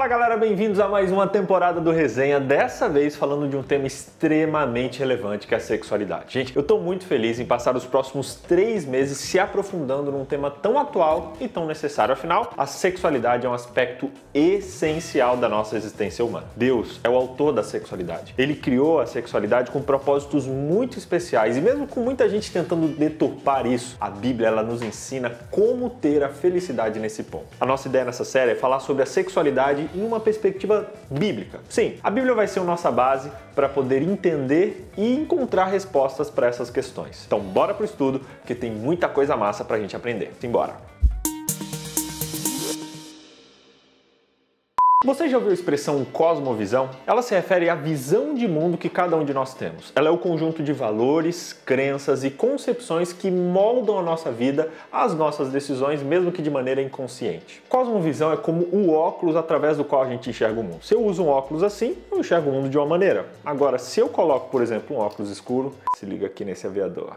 Fala galera, bem-vindos a mais uma temporada do Resenha, dessa vez falando de um tema extremamente relevante que é a sexualidade. Gente, eu tô muito feliz em passar os próximos 3 meses se aprofundando num tema tão atual e tão necessário. Afinal, a sexualidade é um aspecto essencial da nossa existência humana. Deus é o autor da sexualidade. Ele criou a sexualidade com propósitos muito especiais e mesmo com muita gente tentando deturpar isso, a Bíblia ela nos ensina como ter a felicidade nesse ponto. A nossa ideia nessa série é falar sobre a sexualidade em uma perspectiva bíblica. Sim, a Bíblia vai ser a nossa base para poder entender e encontrar respostas para essas questões. Então bora pro estudo, porque tem muita coisa massa pra gente aprender. Simbora! Você já ouviu a expressão cosmovisão? Ela se refere à visão de mundo que cada um de nós temos. Ela é o conjunto de valores, crenças e concepções que moldam a nossa vida, as nossas decisões, mesmo que de maneira inconsciente. Cosmovisão é como o óculos através do qual a gente enxerga o mundo. Se eu uso um óculos assim, eu enxergo o mundo de uma maneira. Agora, se eu coloco, por exemplo, um óculos escuro, se liga aqui nesse aviador,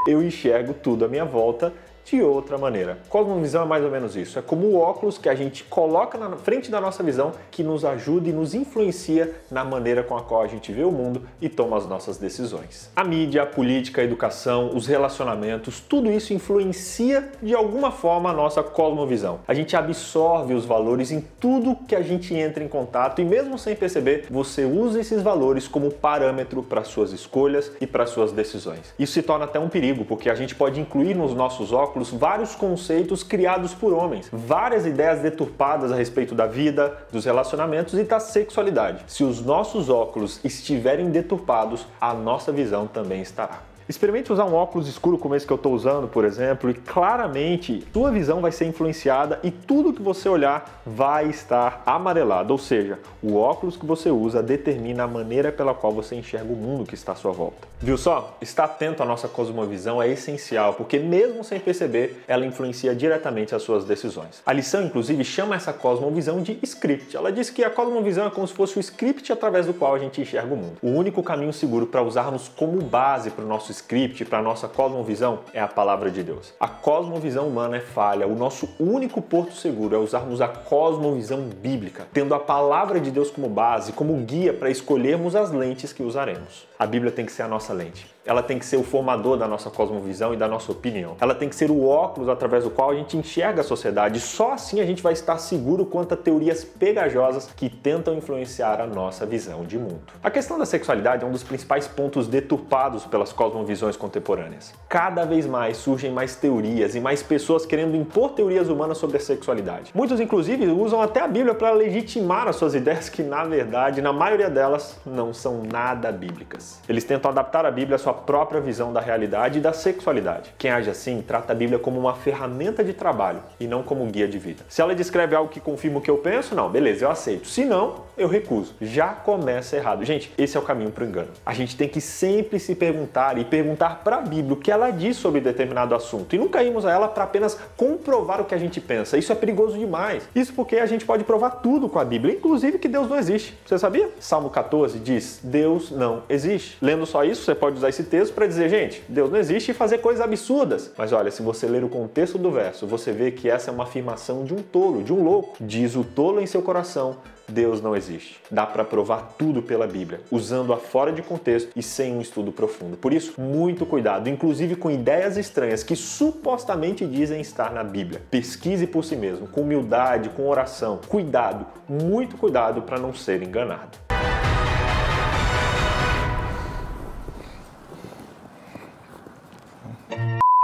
eu enxergo tudo à minha volta de outra maneira. Cosmovisão é mais ou menos isso. É como o óculos que a gente coloca na frente da nossa visão que nos ajuda e nos influencia na maneira com a qual a gente vê o mundo e toma as nossas decisões. A mídia, a política, a educação, os relacionamentos, tudo isso influencia de alguma forma a nossa cosmovisão. A gente absorve os valores em tudo que a gente entra em contato e mesmo sem perceber, você usa esses valores como parâmetro para suas escolhas e para suas decisões. Isso se torna até um perigo, porque a gente pode incluir nos nossos óculos vários conceitos criados por homens, várias ideias deturpadas a respeito da vida, dos relacionamentos e da sexualidade. Se os nossos óculos estiverem deturpados, a nossa visão também estará. Experimente usar um óculos escuro como esse que eu estou usando, por exemplo, e claramente sua visão vai ser influenciada e tudo que você olhar vai estar amarelado, ou seja, o óculos que você usa determina a maneira pela qual você enxerga o mundo que está à sua volta. Viu só? Estar atento à nossa cosmovisão é essencial, porque mesmo sem perceber, ela influencia diretamente as suas decisões. A lição, inclusive, chama essa cosmovisão de script. Ela diz que a cosmovisão é como se fosse o script através do qual a gente enxerga o mundo. O único caminho seguro para usarmos como base para o nosso script, para a nossa cosmovisão, é a palavra de Deus. A cosmovisão humana é falha. O nosso único porto seguro é usarmos a cosmovisão bíblica, tendo a palavra de Deus como base, como guia para escolhermos as lentes que usaremos. A Bíblia tem que ser a nossa lente. Ela tem que ser o formador da nossa cosmovisão e da nossa opinião. Ela tem que ser o óculos através do qual a gente enxerga a sociedade. Só assim a gente vai estar seguro quanto a teorias pegajosas que tentam influenciar a nossa visão de mundo. A questão da sexualidade é um dos principais pontos deturpados pelas cosmovisões contemporâneas. Cada vez mais surgem mais teorias e mais pessoas querendo impor teorias humanas sobre a sexualidade. Muitos, inclusive, usam até a Bíblia para legitimar as suas ideias que, na verdade, na maioria delas, não são nada bíblicas. Eles tentam adaptar a Bíblia à sua própria visão da realidade e da sexualidade. Quem age assim trata a Bíblia como uma ferramenta de trabalho e não como um guia de vida. Se ela descreve algo que confirma o que eu penso, não, beleza, eu aceito. Se não, eu recuso. Já começa errado. Gente, esse é o caminho para o engano. A gente tem que sempre se perguntar e perguntar para a Bíblia o que ela diz sobre determinado assunto e nunca irmos a ela para apenas comprovar o que a gente pensa. Isso é perigoso demais. Isso porque a gente pode provar tudo com a Bíblia, inclusive que Deus não existe. Você sabia? Salmo 14 diz: Deus não existe. Lendo só isso, você pode usar esse texto para dizer, gente, Deus não existe e fazer coisas absurdas. Mas olha, se você ler o contexto do verso, você vê que essa é uma afirmação de um tolo, de um louco. Diz o tolo em seu coração: Deus não existe. Dá para provar tudo pela Bíblia, usando-a fora de contexto e sem um estudo profundo. Por isso, muito cuidado, inclusive com ideias estranhas que supostamente dizem estar na Bíblia. Pesquise por si mesmo, com humildade, com oração. Cuidado, muito cuidado para não ser enganado.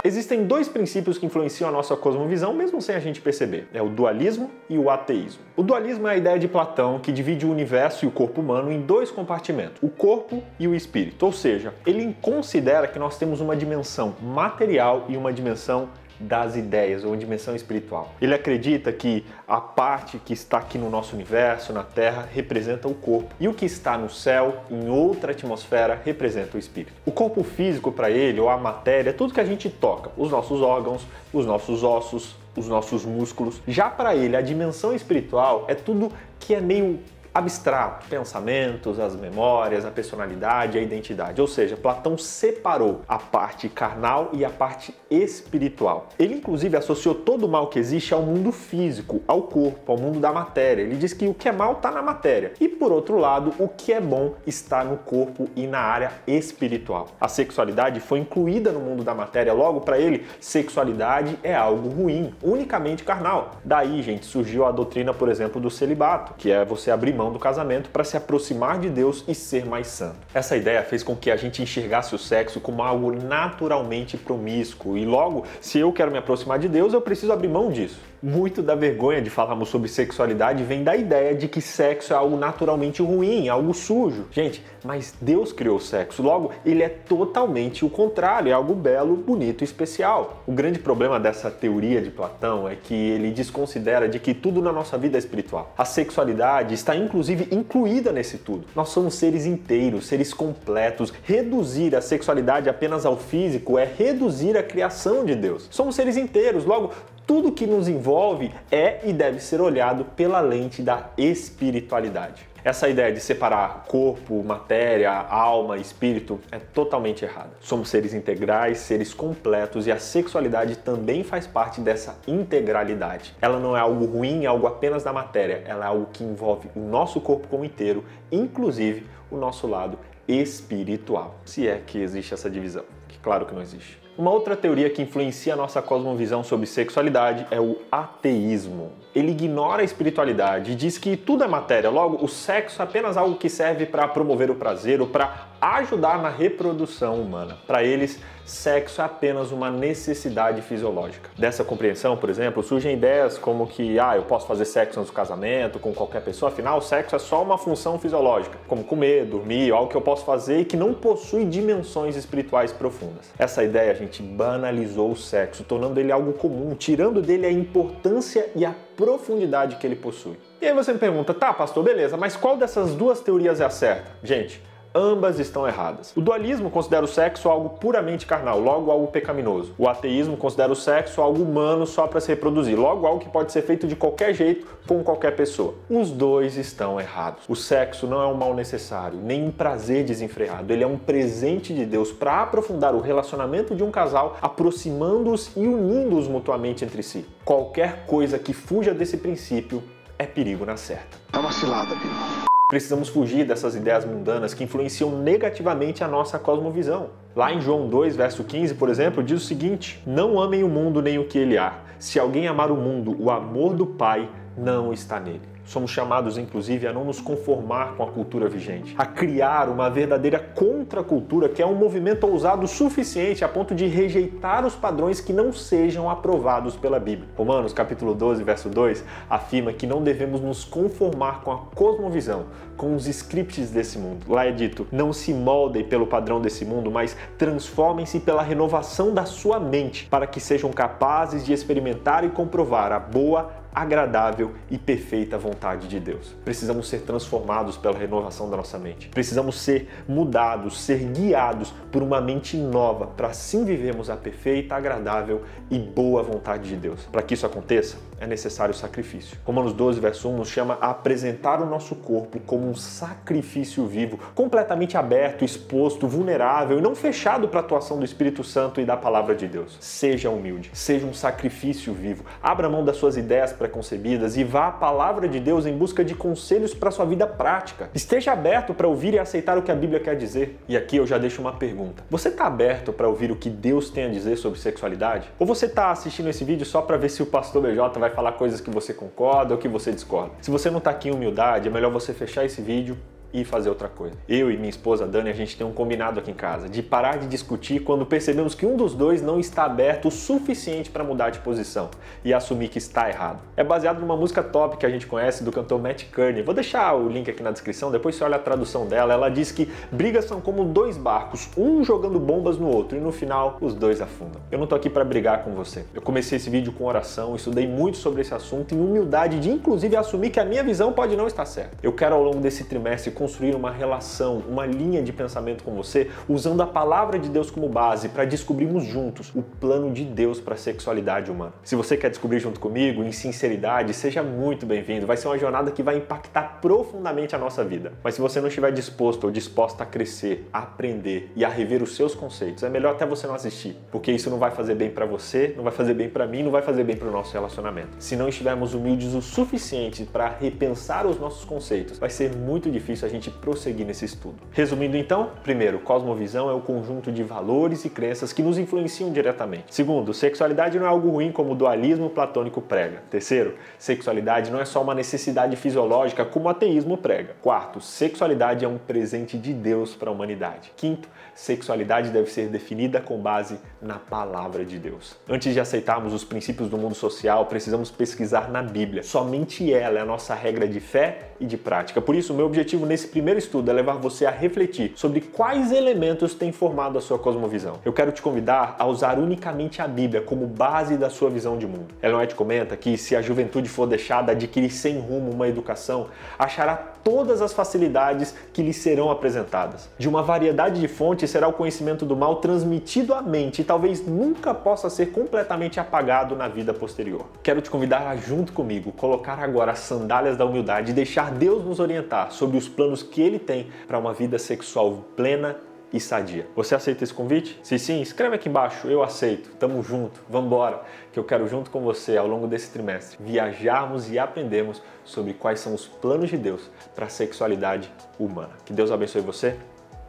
Existem 2 princípios que influenciam a nossa cosmovisão, mesmo sem a gente perceber. É o dualismo e o ateísmo. O dualismo é a ideia de Platão que divide o universo e o corpo humano em 2 compartimentos, o corpo e o espírito. Ou seja, ele considera que nós temos uma dimensão material e uma dimensão das ideias, ou uma dimensão espiritual. Ele acredita que a parte que está aqui no nosso universo, na Terra, representa o corpo, e o que está no céu, em outra atmosfera, representa o espírito. O corpo físico para ele, ou a matéria, é tudo que a gente toca, os nossos órgãos, os nossos ossos, os nossos músculos. Já para ele, a dimensão espiritual é tudo que é meio abstrato, pensamentos, as memórias, a personalidade, a identidade. Ou seja, Platão separou a parte carnal e a parte espiritual. Ele inclusive associou todo o mal que existe ao mundo físico, ao corpo, ao mundo da matéria. Ele diz que o que é mal está na matéria e, por outro lado, o que é bom está no corpo e na área espiritual. A sexualidade foi incluída no mundo da matéria, logo para ele, sexualidade é algo ruim, unicamente carnal. Daí, gente, surgiu a doutrina, por exemplo, do celibato, que é você abrir mão do casamento para se aproximar de Deus e ser mais santo. Essa ideia fez com que a gente enxergasse o sexo como algo naturalmente promíscuo e logo, se eu quero me aproximar de Deus, eu preciso abrir mão disso. Muito da vergonha de falarmos sobre sexualidade vem da ideia de que sexo é algo naturalmente ruim, algo sujo. Gente, mas Deus criou o sexo, logo ele é totalmente o contrário, é algo belo, bonito e especial. O grande problema dessa teoria de Platão é que ele desconsidera de que tudo na nossa vida é espiritual. A sexualidade está inclusive incluída nesse tudo. Nós somos seres inteiros, seres completos. Reduzir a sexualidade apenas ao físico é reduzir a criação de Deus. Somos seres inteiros, logo tudo que nos envolve é e deve ser olhado pela lente da espiritualidade. Essa ideia de separar corpo, matéria, alma e espírito é totalmente errada. Somos seres integrais, seres completos e a sexualidade também faz parte dessa integralidade. Ela não é algo ruim, algo apenas da matéria, ela é algo que envolve o nosso corpo como inteiro, inclusive o nosso lado espiritual. Se é que existe essa divisão, que claro que não existe. Uma outra teoria que influencia a nossa cosmovisão sobre sexualidade é o ateísmo. Ele ignora a espiritualidade e diz que tudo é matéria, logo o sexo é apenas algo que serve para promover o prazer ou para ajudar na reprodução humana. Para eles, sexo é apenas uma necessidade fisiológica. Dessa compreensão, por exemplo, surgem ideias como que eu posso fazer sexo antes do casamento com qualquer pessoa, afinal o sexo é só uma função fisiológica, como comer, dormir, algo que eu posso fazer e que não possui dimensões espirituais profundas. Essa ideia, a gente banalizou o sexo, tornando ele algo comum, tirando dele a importância e a profundidade que ele possui. E aí você me pergunta, tá, pastor, beleza, mas qual dessas duas teorias é a certa? Gente, ambas estão erradas. O dualismo considera o sexo algo puramente carnal, logo algo pecaminoso. O ateísmo considera o sexo algo humano só para se reproduzir, logo algo que pode ser feito de qualquer jeito com qualquer pessoa. Os dois estão errados. O sexo não é um mal necessário, nem um prazer desenfreado. Ele é um presente de Deus para aprofundar o relacionamento de um casal, aproximando-os e unindo-os mutuamente entre si. Qualquer coisa que fuja desse princípio é perigo na certa. É uma cilada, meu. Precisamos fugir dessas ideias mundanas que influenciam negativamente a nossa cosmovisão. Lá em João 2, verso 15, por exemplo, diz o seguinte: não amem o mundo nem o que ele há. Se alguém amar o mundo, o amor do Pai não está nele. Somos chamados, inclusive, a não nos conformar com a cultura vigente, a criar uma verdadeira contracultura, que é um movimento ousado o suficiente a ponto de rejeitar os padrões que não sejam aprovados pela Bíblia. Romanos, capítulo 12, verso 2, afirma que não devemos nos conformar com a cosmovisão, com os scripts desse mundo. Lá é dito, não se moldem pelo padrão desse mundo, mas transformem-se pela renovação da sua mente, para que sejam capazes de experimentar e comprovar a boa, agradável e perfeita vontade de Deus. Precisamos ser transformados pela renovação da nossa mente. Precisamos ser mudados, ser guiados por uma mente nova, para assim vivermos a perfeita, agradável e boa vontade de Deus. Para que isso aconteça, é necessário sacrifício. Romanos 12, verso 1 nos chama a apresentar o nosso corpo como um sacrifício vivo, completamente aberto, exposto, vulnerável e não fechado para a atuação do Espírito Santo e da palavra de Deus. Seja humilde, seja um sacrifício vivo. Abra mão das suas ideias preconcebidas e vá à palavra de Deus em busca de conselhos para a sua vida prática. Esteja aberto para ouvir e aceitar o que a Bíblia quer dizer. E aqui eu já deixo uma pergunta. Você está aberto para ouvir o que Deus tem a dizer sobre sexualidade? Ou você está assistindo esse vídeo só para ver se o pastor BJ vai falar coisas que você concorda ou que você discorda? Se você não está aqui em humildade, é melhor você fechar esse vídeo e fazer outra coisa. Eu e minha esposa Dani, a gente tem um combinado aqui em casa de parar de discutir quando percebemos que um dos dois não está aberto o suficiente para mudar de posição e assumir que está errado. É baseado numa música top que a gente conhece do cantor Matt Kearney. Vou deixar o link aqui na descrição, depois você olha a tradução dela. Ela diz que brigas são como dois barcos, um jogando bombas no outro e no final os dois afundam. Eu não tô aqui para brigar com você. Eu comecei esse vídeo com oração, estudei muito sobre esse assunto em humildade de inclusive assumir que a minha visão pode não estar certa. Eu quero ao longo desse trimestre construir uma relação, uma linha de pensamento com você, usando a palavra de Deus como base para descobrirmos juntos o plano de Deus para a sexualidade humana. Se você quer descobrir junto comigo, em sinceridade, seja muito bem-vindo. Vai ser uma jornada que vai impactar profundamente a nossa vida. Mas se você não estiver disposto ou disposta a crescer, a aprender e a rever os seus conceitos, é melhor até você não assistir, porque isso não vai fazer bem para você, não vai fazer bem para mim, não vai fazer bem para o nosso relacionamento. Se não estivermos humildes o suficiente para repensar os nossos conceitos, vai ser muito difícil a gente prosseguir nesse estudo. Resumindo então, primeiro, cosmovisão é o conjunto de valores e crenças que nos influenciam diretamente. Segundo, sexualidade não é algo ruim como o dualismo platônico prega. Terceiro, sexualidade não é só uma necessidade fisiológica como o ateísmo prega. Quarto, sexualidade é um presente de Deus para a humanidade. Quinto, sexualidade deve ser definida com base na palavra de Deus. Antes de aceitarmos os princípios do mundo social, precisamos pesquisar na Bíblia. Somente ela é a nossa regra de fé e de prática. Por isso, o meu objetivo nesse primeiro estudo é levar você a refletir sobre quais elementos têm formado a sua cosmovisão. Eu quero te convidar a usar unicamente a Bíblia como base da sua visão de mundo. Ellen White comenta que se a juventude for deixada adquirir sem rumo uma educação, achará todas as facilidades que lhe serão apresentadas. De uma variedade de fontes será o conhecimento do mal transmitido à mente e talvez nunca possa ser completamente apagado na vida posterior. Quero te convidar a, junto comigo, colocar agora as sandálias da humildade e deixar Deus nos orientar sobre os planos que Ele tem para uma vida sexual plena e sadia. Você aceita esse convite? Se sim, escreve aqui embaixo, eu aceito, tamo junto, vambora, que eu quero junto com você ao longo desse trimestre viajarmos e aprendermos sobre quais são os planos de Deus para a sexualidade humana. Que Deus abençoe você,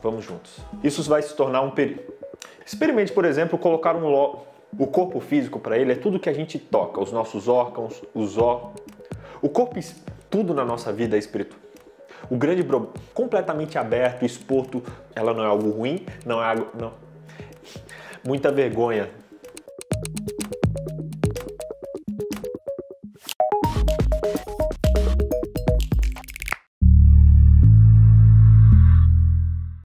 vamos juntos. Isso vai se tornar um período. Experimente, por exemplo, colocar o corpo físico para ele é tudo que a gente toca, os nossos órgãos, o corpo, tudo na nossa vida é espiritual. O grande problema, completamente aberto, exposto, ela não é algo ruim, não é algo... Não. Muita vergonha